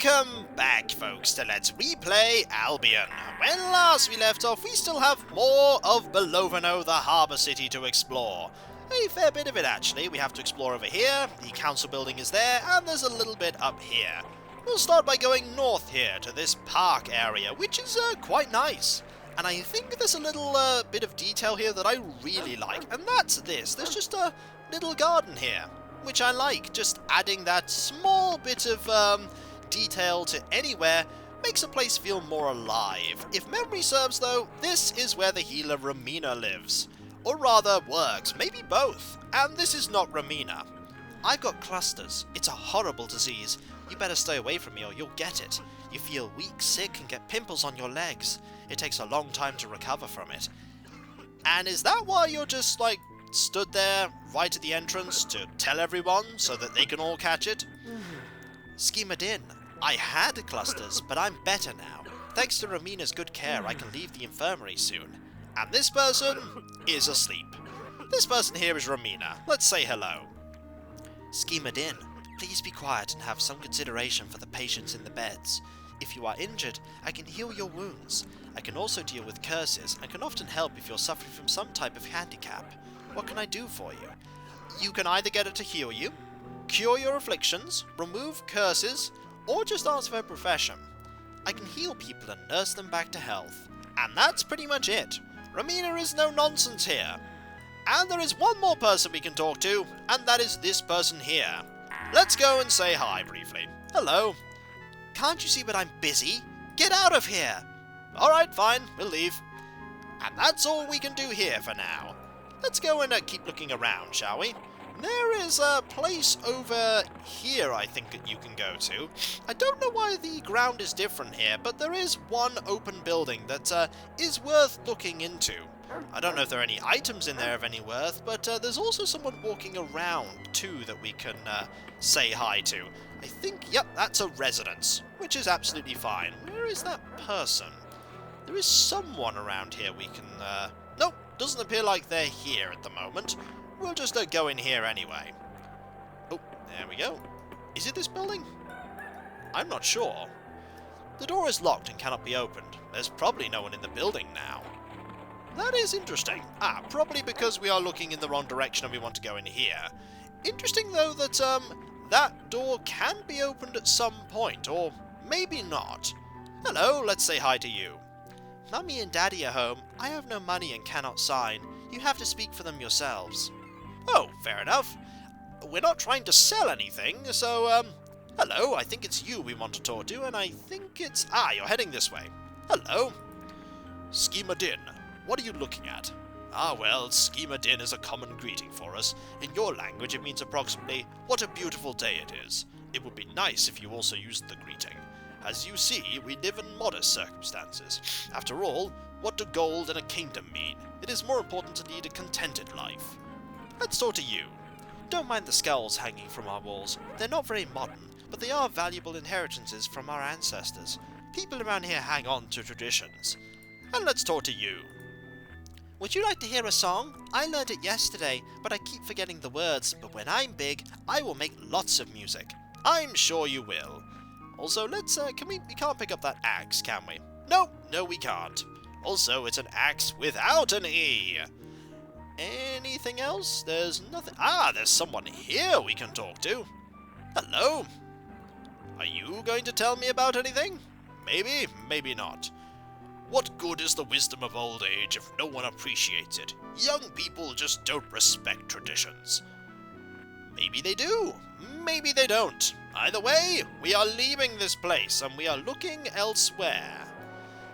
Welcome back, folks, to Let's Replay Albion. When last we left off, we still have more of Beloveno, the harbour city, to explore. A fair bit of it, actually. We have to explore over here, the council building is there, and there's a little bit up here. We'll start by going north here to this park area, which is quite nice. And I think there's a little bit of detail here that I really like, and that's this. There's just a little garden here, which I like. Just adding that small bit of detail to anywhere makes a place feel more alive. If memory serves, though, this is where the healer Romina lives. Or rather, works. Maybe both. And this is not Romina. I've got clusters. It's a horrible disease. You better stay away from me or you'll get it. You feel weak, sick, and get pimples on your legs. It takes a long time to recover from it. And is that why you're just, like, stood there right at the entrance to tell everyone so that they can all catch it? Schema Din. I had clusters, but I'm better now. Thanks to Romina's good care, I can leave the infirmary soon. And this person is asleep. This person here is Romina. Let's say hello. Schema Din. Please be quiet and have some consideration for the patients in the beds. If you are injured, I can heal your wounds. I can also deal with curses and can often help if you're suffering from some type of handicap. What can I do for you? You can either get it to heal you, cure your afflictions, remove curses, or just ask for a profession. I can heal people and nurse them back to health. And that's pretty much it. Romina is no nonsense here. And there is one more person we can talk to, and that is this person here. Let's go and say hi briefly. Hello. Can't you see that I'm busy? Get out of here! Alright, fine, we'll leave. And that's all we can do here for now. Let's go and keep looking around, shall we? There is a place over here, I think, that you can go to. I don't know why the ground is different here, but there is one open building that is worth looking into. I don't know if there are any items in there of any worth, but there's also someone walking around, too, that we can say hi to. I think, yep, that's a residence, which is absolutely fine. Where is that person? There is someone around here we can... Nope, doesn't appear like they're here at the moment. We'll just go in here anyway. Oh, there we go. Is it this building? I'm not sure. The door is locked and cannot be opened. There's probably no one in the building now. That is interesting. Probably because we are looking in the wrong direction and we want to go in here. Interesting, though, that that door can be opened at some point, or maybe not. Hello, let's say hi to you. Mummy and Daddy are home. I have no money and cannot sign. You have to speak for them yourselves. Oh, fair enough. We're not trying to sell anything, so, hello, I think it's you we want to talk to, and I think it's... you're heading this way. Hello. Schema Din. What are you looking at? Well, Schema Din is a common greeting for us. In your language, it means approximately, what a beautiful day it is. It would be nice if you also used the greeting. As you see, we live in modest circumstances. After all, what do gold and a kingdom mean? It is more important to lead a contented life. Let's talk to you. Don't mind the skulls hanging from our walls. They're not very modern, but they are valuable inheritances from our ancestors. People around here hang on to traditions. And let's talk to you. Would you like to hear a song? I learned it yesterday, but I keep forgetting the words. But when I'm big, I will make lots of music. I'm sure you will. Also, let's, we can't pick up that axe, can we? No, we can't. Also, it's an axe without an E. Anything else? There's nothing. There's someone here we can talk to. Hello. Are you going to tell me about anything? Maybe, maybe not. What good is the wisdom of old age if no one appreciates it? Young people just don't respect traditions. Maybe they do. Maybe they don't. Either way, we are leaving this place, and we are looking elsewhere.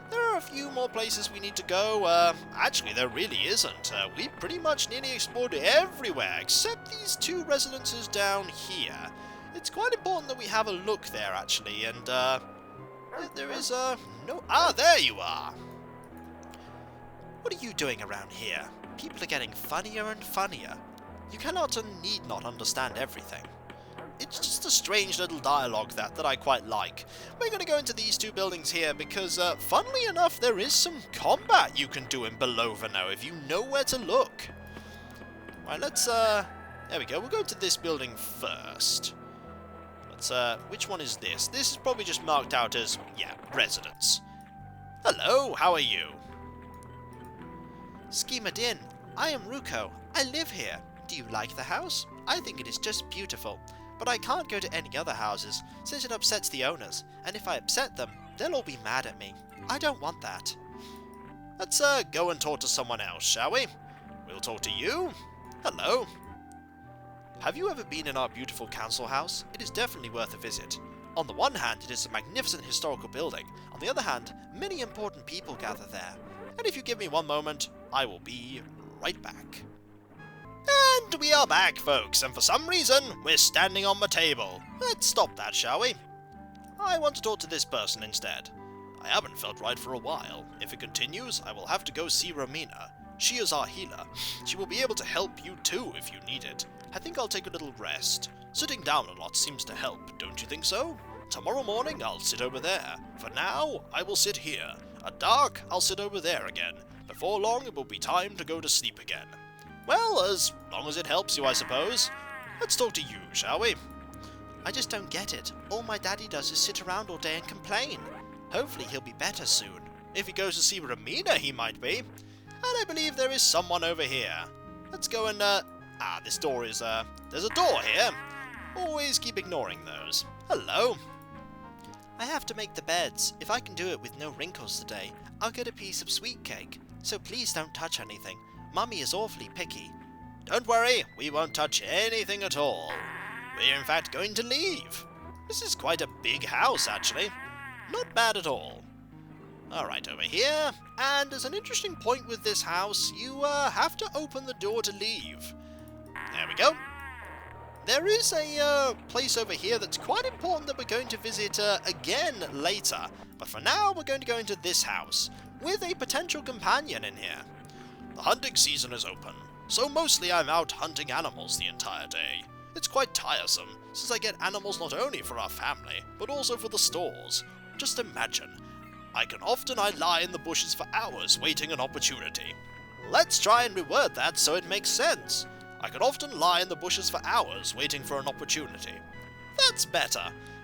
There are a few more places we need to go. Actually, there really isn't. We've pretty much nearly explored everywhere, except these two residences down here. It's quite important that we have a look there, actually, and, there is, no... there you are! What are you doing around here? People are getting funnier and funnier. You cannot and need not understand everything. It's just a strange little dialogue that I quite like. We're going to go into these two buildings here because, funnily enough, there is some combat you can do in Beloveno if you know where to look. Right, let's, there we go. We'll go to this building first. which one is this? This is probably just marked out as, yeah, residence. Hello, how are you? Schema Din, I am Ruko. I live here. Do you like the house? I think it is just beautiful. But I can't go to any other houses, since it upsets the owners, and if I upset them, they'll all be mad at me. I don't want that. Let's go and talk to someone else, shall we? We'll talk to you. Hello. Have you ever been in our beautiful council house? It is definitely worth a visit. On the one hand, it is a magnificent historical building. On the other hand, many important people gather there. And if you give me one moment, I will be right back. And we are back, folks, and for some reason, we're standing on the table. Let's stop that, shall we? I want to talk to this person instead. I haven't felt right for a while. If it continues, I will have to go see Romina. She is our healer. She will be able to help you too if you need it. I think I'll take a little rest. Sitting down a lot seems to help, don't you think so? Tomorrow morning, I'll sit over there. For now, I will sit here. At dark, I'll sit over there again. Before long, it will be time to go to sleep again. Well, as long as it helps you, I suppose. Let's talk to you, shall we? I just don't get it. All my daddy does is sit around all day and complain. Hopefully he'll be better soon. If he goes to see Romina, he might be. And I believe there is someone over here. Let's go and, this door is, there's a door here. Always keep ignoring those. Hello. I have to make the beds. If I can do it with no wrinkles today, I'll get a piece of sweet cake. So please don't touch anything. Mummy is awfully picky. Don't worry, we won't touch anything at all. We're in fact going to leave. This is quite a big house, actually. Not bad at all. Alright, over here. And there's an interesting point with this house. You have to open the door to leave. There we go. There is a place over here that's quite important that we're going to visit again later. But for now, we're going to go into this house with a potential companion in here. The hunting season is open, so mostly I'm out hunting animals the entire day. It's quite tiresome, since I get animals not only for our family, but also for the stores. Just imagine, I lie in the bushes for hours waiting an opportunity. Let's try and reword that so it makes sense. I can often lie in the bushes for hours waiting for an opportunity. That's better.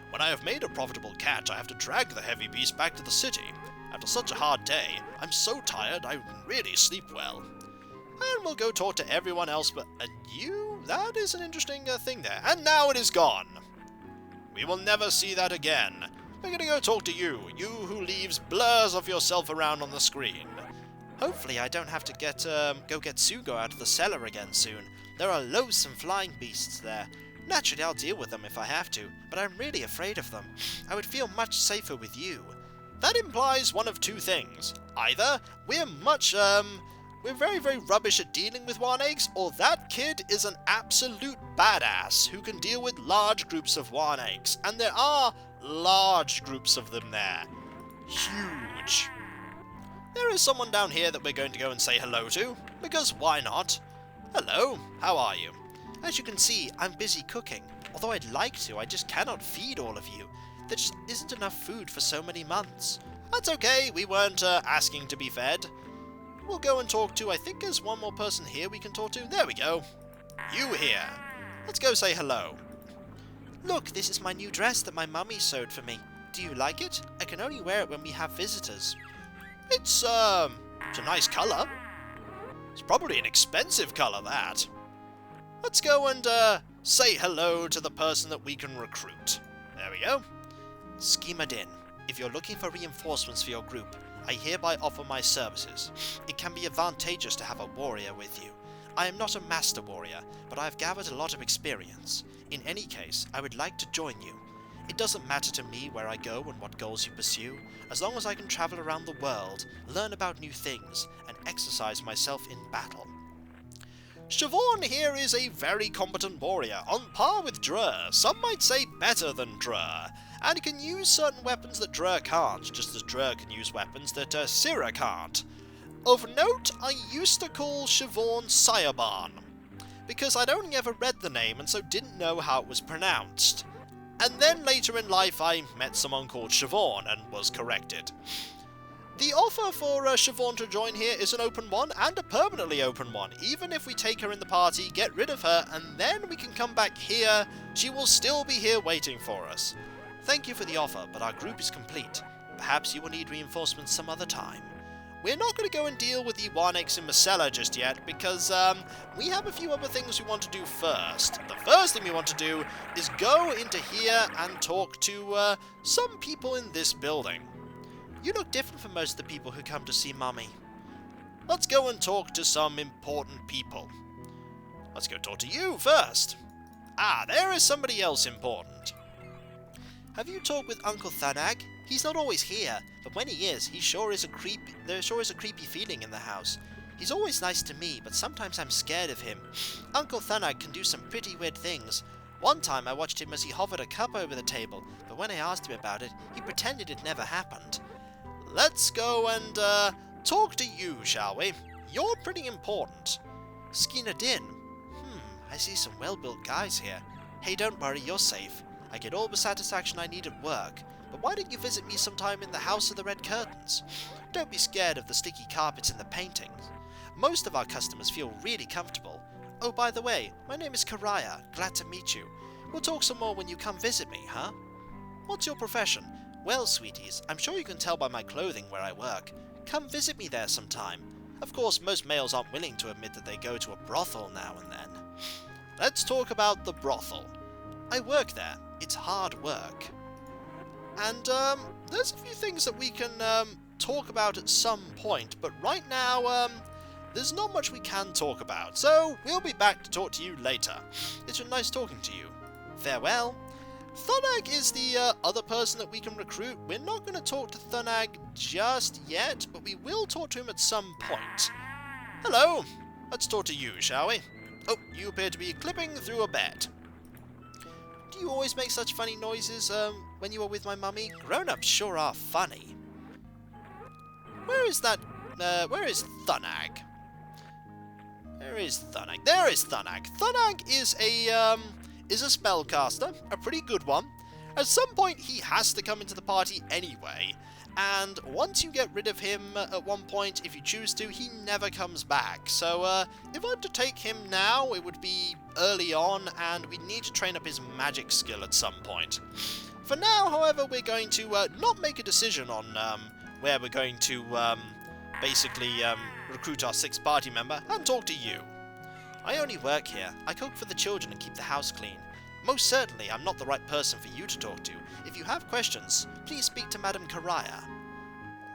When I have made a profitable catch, I have to drag the heavy beast back to the city. After such a hard day, I'm so tired I really sleep well. And we'll go talk to everyone else but... And you? That is an interesting thing there. And now it is gone. We will never see that again. We're gonna go talk to you, you who leaves blurs of yourself around on the screen. Hopefully I don't have to go get Sugo out of the cellar again soon. There are loathsome flying beasts there. Naturally I'll deal with them if I have to, but I'm really afraid of them. I would feel much safer with you. That implies one of two things. Either we're very, very rubbish at dealing with Warnakes, or that kid is an absolute badass who can deal with large groups of Warnakes. And there are large groups of them there. Huge. There is someone down here that we're going to go and say hello to, because why not? Hello, how are you? As you can see, I'm busy cooking. Although I'd like to, I just cannot feed all of you. There just isn't enough food for so many months. That's okay, we weren't asking to be fed. We'll go and talk to, I think there's one more person here we can talk to. There we go. You here. Let's go say hello. Look, this is my new dress that my mummy sewed for me. Do you like it? I can only wear it when we have visitors. It's a nice colour. It's probably an expensive colour, that. Let's go and say hello to the person that we can recruit. There we go. Schema Din, if you're looking for reinforcements for your group, I hereby offer my services. It can be advantageous to have a warrior with you. I am not a master warrior, but I have gathered a lot of experience. In any case, I would like to join you. It doesn't matter to me where I go and what goals you pursue, as long as I can travel around the world, learn about new things, and exercise myself in battle. Siobhan here is a very competent warrior, on par with Drur, some might say better than Drur, and can use certain weapons that Drur can't, just as Drur can use weapons that Syrah can't. Of note, I used to call Siobhan Sayaban, because I'd only ever read the name and so didn't know how it was pronounced. And then later in life I met someone called Siobhan and was corrected. The offer for Siobhan to join here is an open one, and a permanently open one. Even if we take her in the party, get rid of her, and then we can come back here, she will still be here waiting for us. Thank you for the offer, but our group is complete. Perhaps you will need reinforcements some other time. We're not going to go and deal with the Warnix and Marcella just yet, because we have a few other things we want to do first. The first thing we want to do is go into here and talk to some people in this building. You look different from most of the people who come to see Mummy. Let's go and talk to some important people. Let's go talk to you first. Ah, there is somebody else important. Have you talked with Uncle Thanag? He's not always here, but when he is, there sure is a creepy feeling in the house. He's always nice to me, but sometimes I'm scared of him. Uncle Thanag can do some pretty weird things. One time I watched him as he hovered a cup over the table, but when I asked him about it, he pretended it never happened. Let's go and talk to you, shall we? You're pretty important. Skeena Din. I see some well-built guys here. Hey, don't worry, you're safe. I get all the satisfaction I need at work. But why don't you visit me sometime in the House of the Red Curtains? Don't be scared of the sticky carpets and the paintings. Most of our customers feel really comfortable. Oh, by the way, my name is Karaya. Glad to meet you. We'll talk some more when you come visit me, huh? What's your profession? Well, sweeties, I'm sure you can tell by my clothing where I work. Come visit me there sometime. Of course, most males aren't willing to admit that they go to a brothel now and then. Let's talk about the brothel. I work there. It's hard work. And, there's a few things that we can, talk about at some point, but right now, there's not much we can talk about, so we'll be back to talk to you later. It's been nice talking to you. Farewell. Thunag is the other person that we can recruit. We're not going to talk to Thunag just yet, but we will talk to him at some point. Hello. Let's talk to you, shall we? Oh, you appear to be clipping through a bed. Do you always make such funny noises when you are with my mummy? Grown-ups sure are funny. Where is that? Where is Thunag? Where is Thunag? There is Thunag. Thunag is a spellcaster, a pretty good one. At some point, he has to come into the party anyway, and once you get rid of him at one point, if you choose to, he never comes back. So, if I'm to take him now, it would be early on, and we need to train up his magic skill at some point. For now, however, we're going to not make a decision on where we're going to basically recruit our 6th party member and talk to you. I only work here. I cook for the children and keep the house clean. Most certainly, I'm not the right person for you to talk to. If you have questions, please speak to Madam Karaya.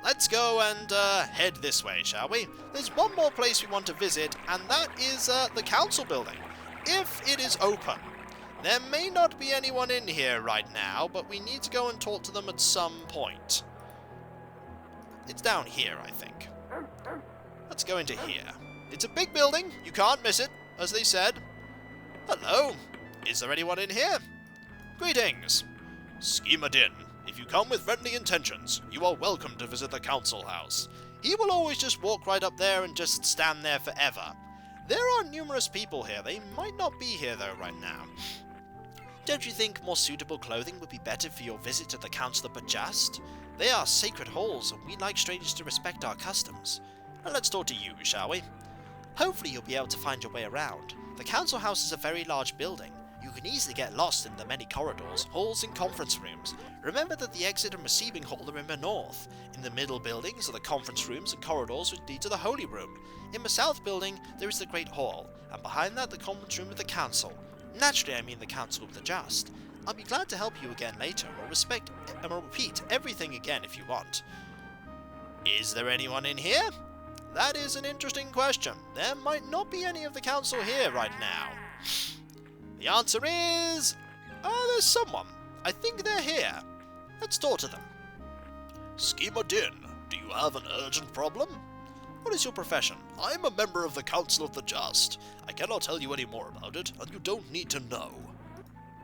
Let's go and head this way, shall we? There's one more place we want to visit, and that is the council building, if it is open. There may not be anyone in here right now, but we need to go and talk to them at some point. It's down here, I think. Let's go into here. It's a big building, you can't miss it, as they said. Hello, is there anyone in here? Greetings. Skeena Din, if you come with friendly intentions, you are welcome to visit the council house. He will always just walk right up there and just stand there forever. There are numerous people here, they might not be here though right now. Don't you think more suitable clothing would be better for your visit to the Council of Bajast? They are sacred halls, and we like strangers to respect our customs. Now let's talk to you, shall we? Hopefully you'll be able to find your way around. The council house is a very large building. You can easily get lost in the many corridors, halls and conference rooms. Remember that the exit and receiving hall are in the north. In the middle buildings are the conference rooms and corridors which lead to the holy room. In the south building there is the great hall, and behind that the conference room of the council. Naturally I mean the council of the just. I'll be glad to help you again later, or repeat everything again if you want. Is there anyone in here? That is an interesting question. There might not be any of the council here right now. The answer is... there's someone. I think they're here. Let's talk to them. Skeena Din, do you have an urgent problem? What is your profession? I am a member of the Council of the Just. I cannot tell you any more about it, and you don't need to know.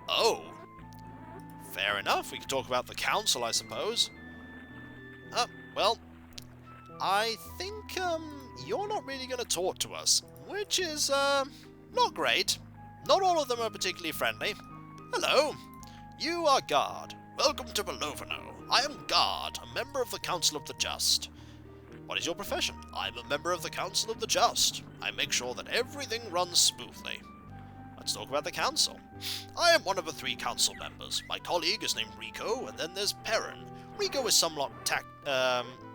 Oh. Fair enough, we can talk about the council, I suppose. Well, I think, you're not really going to talk to us, which is, not great. Not all of them are particularly friendly. Hello. You are Guard. Welcome to Beloveno. I am Guard, a member of the Council of the Just. What is your profession? I'm a member of the Council of the Just. I make sure that everything runs smoothly. Let's talk about the council. I am one of the 3 council members. My colleague is named Rico, and then there's Perrin. Rico is somewhat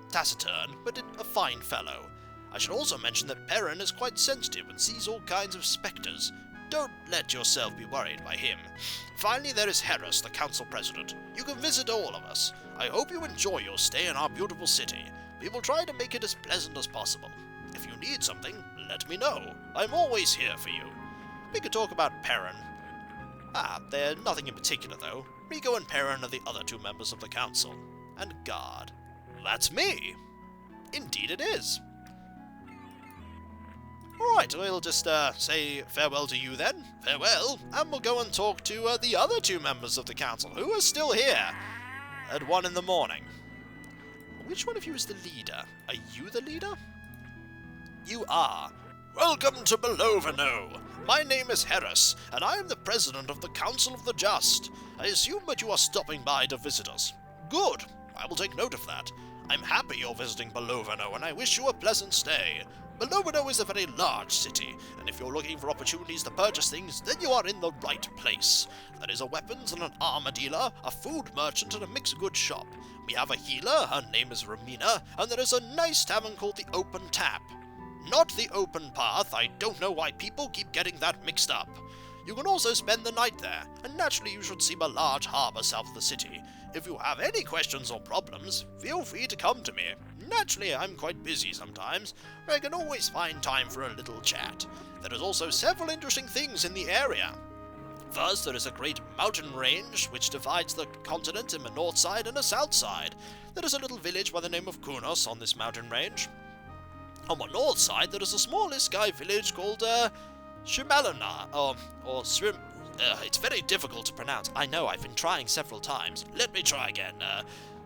taciturn, but a fine fellow. I should also mention that Perrin is quite sensitive and sees all kinds of spectres. Don't let yourself be worried by him. Finally, there is Harris, the council president. You can visit all of us. I hope you enjoy your stay in our beautiful city. We will try to make it as pleasant as possible. If you need something, let me know. I'm always here for you. We could talk about Perrin. They're nothing in particular, though. Rico and Perrin are the other 2 members of the council. And Guard. That's me. Indeed it is. Alright, we'll just say farewell to you then. Farewell, and we'll go and talk to the other 2 members of the council, who are still here at 1 in the morning. Which one of you is the leader? Are you the leader? You are. Welcome to Beloveno. My name is Harris, and I am the president of the Council of the Just. I assume that you are stopping by to visit us. Good. I will take note of that. I'm happy you're visiting Beloveno, and I wish you a pleasant stay. Beloveno is a very large city, and if you're looking for opportunities to purchase things, then you are in the right place. There is a weapons and an armor dealer, a food merchant, and a mixed goods shop. We have a healer, her name is Romina, and there is a nice tavern called the Open Tap. Not the Open Path. I don't know why people keep getting that mixed up. You can also spend the night there, and naturally you should see a large harbour south of the city. If you have any questions or problems, feel free to come to me. Naturally, I'm quite busy sometimes, but I can always find time for a little chat. There is also several interesting things in the area. First, there is a great mountain range which divides the continent in the north side and the south side. There is a little village by the name of Kunos on this mountain range. On the north side, there is a small Iskai village called Shimalana, or Swim. It's very difficult to pronounce. I know, I've been trying several times. Let me try again.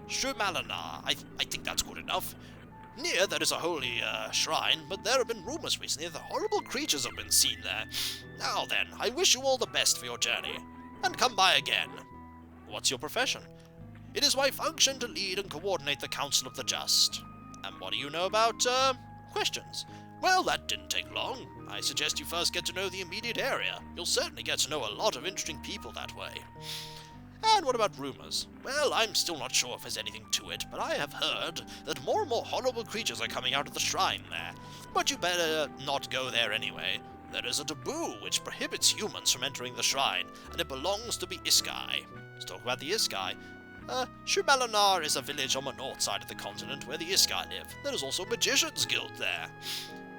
Shumalana. I think that's good enough. Near there is a holy shrine, but there have been rumours recently that horrible creatures have been seen there. Now then, I wish you all the best for your journey. And come by again. What's your profession? It is my function to lead and coordinate the Council of the Just. And what do you know about, questions? Well, that didn't take long. I suggest you first get to know the immediate area. You'll certainly get to know a lot of interesting people that way. And what about rumours? Well, I'm still not sure if there's anything to it, but I have heard that more and more horrible creatures are coming out of the shrine there. But you better not go there anyway. There is a taboo which prohibits humans from entering the shrine, and it belongs to the Iskai. Let's talk about the Iskai. Shumalanar is a village on the north side of the continent where the Iskai live. There is also a Magician's Guild there.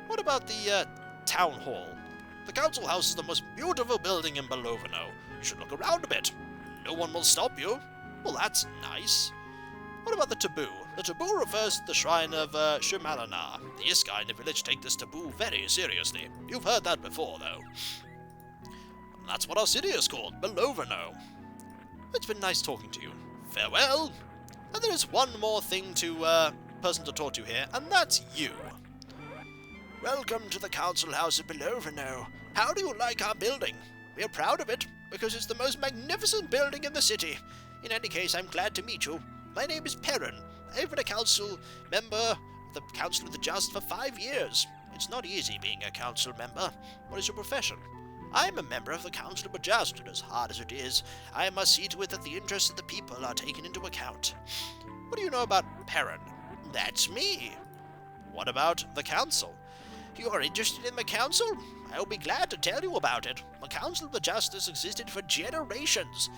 What about the Town Hall? The Council House is the most beautiful building in Beloveno. You should look around a bit. No one will stop you. Well, that's nice. What about the taboo? The taboo refers to the shrine of Shumalanar. The Iskai in the village take this taboo very seriously. You've heard that before, though. And that's what our city is called, Beloveno. It's been nice talking to you. Farewell. And there is one more thing person to talk to here, and that's you. Welcome to the Council House of Beloveno. How do you like our building? We are proud of it, because it's the most magnificent building in the city. In any case, I'm glad to meet you. My name is Perrin. I've been a council member of the Council of the Just for 5 years. It's not easy being a council member. What is your profession? I'm a member of the Council of the Just, and as hard as it is, I must see to it that the interests of the people are taken into account. What do you know about Perrin? That's me. What about the council? You are interested in the council? I'll be glad to tell you about it. The Council of the Just has existed for generations.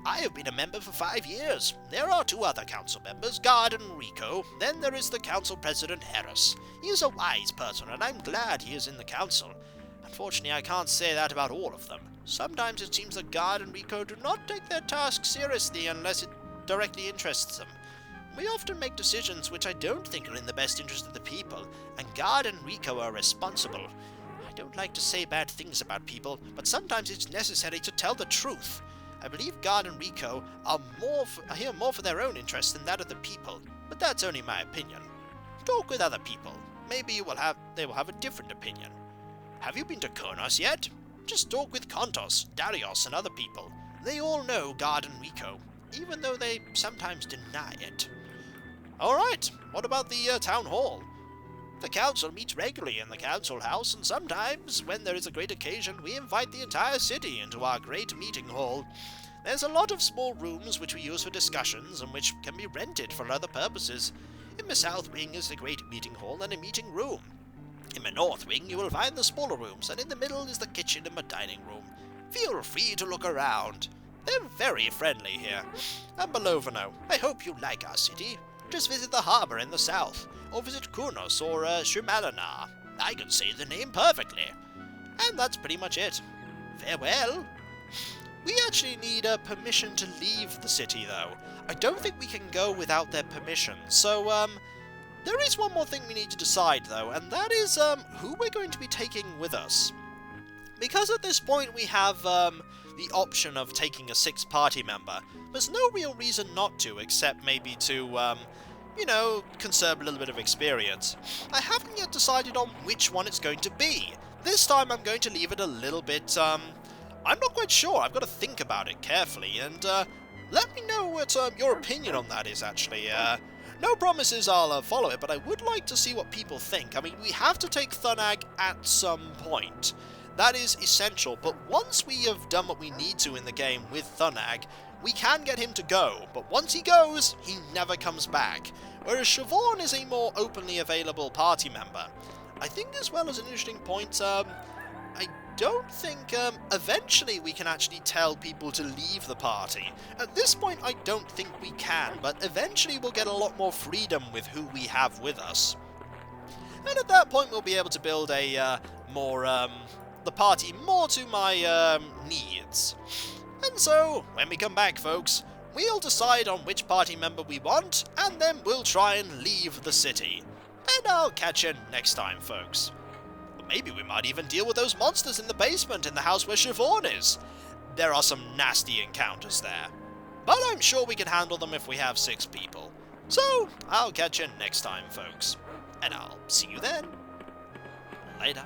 I have been a member for 5 years. There are 2 other council members, Guard and Rico. Then there is the council president, Harris. He is a wise person, and I'm glad he is in the council. Unfortunately, I can't say that about all of them. Sometimes it seems that Guard and Rico do not take their task seriously unless it directly interests them. We often make decisions which I don't think are in the best interest of the people, and Guard and Rico are responsible. I don't like to say bad things about people, but sometimes it's necessary to tell the truth. I believe Guard and Rico are here more for their own interests than that of the people, but that's only my opinion. Talk with other people. Maybe they will have a different opinion. Have you been to Konos yet? Just talk with Kontos, Darius, and other people. They all know Guard and Rico, even though they sometimes deny it. Alright, what about the town hall? The council meets regularly in the council house, and sometimes, when there is a great occasion, we invite the entire city into our great meeting hall. There's a lot of small rooms which we use for discussions and which can be rented for other purposes. In the south wing is the great meeting hall and a meeting room. In the north wing you will find the smaller rooms, and in the middle is the kitchen and the dining room. Feel free to look around. They're very friendly here. And Beloveno, I hope you like our city. Just visit the harbour in the south, or visit Kunos or Shumalana. I can say the name perfectly. And that's pretty much it. Farewell. We actually need permission to leave the city, though. I don't think we can go without their permission. So, there is one more thing we need to decide, though, and that is who we're going to be taking with us. Because at this point we have the option of taking a 6th party member, there's no real reason not to, except maybe to, you know, conserve a little bit of experience. I haven't yet decided on which one it's going to be. This time I'm going to leave it a little bit, I'm not quite sure. I've got to think about it carefully, and let me know what your opinion on that is, actually. No promises I'll follow it, but I would like to see what people think. I mean, we have to take Thunag at some point. That is essential, but once we have done what we need to in the game with Thunag, we can get him to go, but once he goes, he never comes back. Whereas Siobhan is a more openly available party member. I think as well as an interesting point, I don't think eventually we can actually tell people to leave the party. At this point I don't think we can, but eventually we'll get a lot more freedom with who we have with us. And at that point we'll be able to build a the party more to my needs. And so, when we come back, folks, we'll decide on which party member we want, and then we'll try and leave the city. And I'll catch you next time, folks. Maybe we might even deal with those monsters in the basement in the house where Siobhan is. There are some nasty encounters there. But I'm sure we can handle them if we have 6 people. So, I'll catch you next time, folks. And I'll see you then. Later.